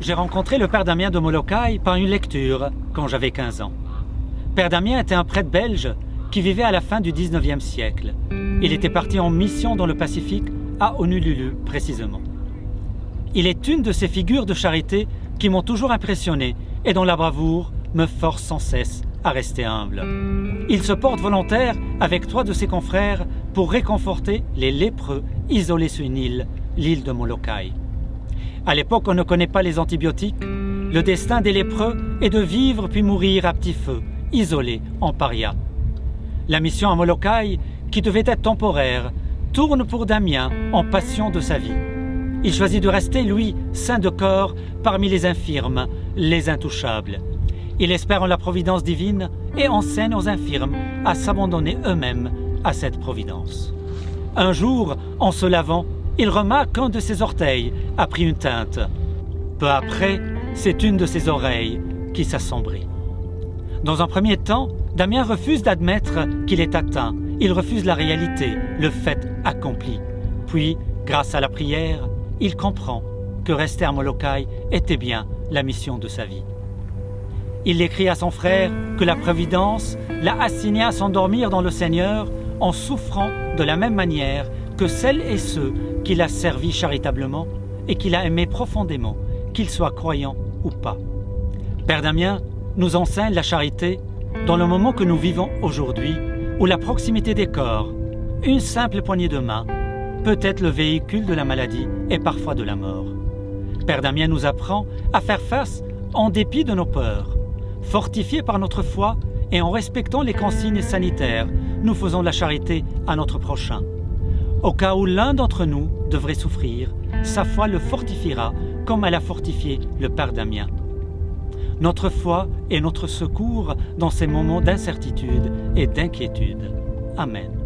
J'ai rencontré le père Damien de Molokai par une lecture quand j'avais 15 ans. Père Damien était un prêtre belge qui vivait à la fin du 19e siècle. Il était parti en mission dans le Pacifique, à Honolulu précisément. Il est une de ces figures de charité qui m'ont toujours impressionné et dont la bravoure me force sans cesse à rester humble. Il se porte volontaire avec 3 de ses confrères pour réconforter les lépreux isolés sur une île, l'île de Molokai. À l'époque, on ne connaît pas les antibiotiques. Le destin des lépreux est de vivre puis mourir à petit feu, isolés, en paria. La mission à Molokai, qui devait être temporaire, tourne pour Damien en passion de sa vie. Il choisit de rester, lui, sain de corps, parmi les infirmes, les intouchables. Il espère en la providence divine et enseigne aux infirmes à s'abandonner eux-mêmes à cette providence. Un jour, en se lavant, il remarque qu'un de ses orteils a pris une teinte. Peu après, c'est une de ses oreilles qui s'assombrit. Dans un premier temps, Damien refuse d'admettre qu'il est atteint. Il refuse la réalité, le fait accompli. Puis, grâce à la prière, il comprend que rester à Molokai était bien la mission de sa vie. Il écrit à son frère que la Providence l'a assigné à s'endormir dans le Seigneur en souffrant de la même manière que celles et ceux qu'il a servis charitablement et qu'il a aimés profondément, qu'ils soient croyants ou pas. Père Damien nous enseigne la charité dans le moment que nous vivons aujourd'hui, où la proximité des corps, une simple poignée de main, peut être le véhicule de la maladie et parfois de la mort. Père Damien nous apprend à faire face en dépit de nos peurs. Fortifiés par notre foi et en respectant les consignes sanitaires, nous faisons la charité à notre prochain. Au cas où l'un d'entre nous devrait souffrir, sa foi le fortifiera comme elle a fortifié le Père Damien. Notre foi est notre secours dans ces moments d'incertitude et d'inquiétude. Amen.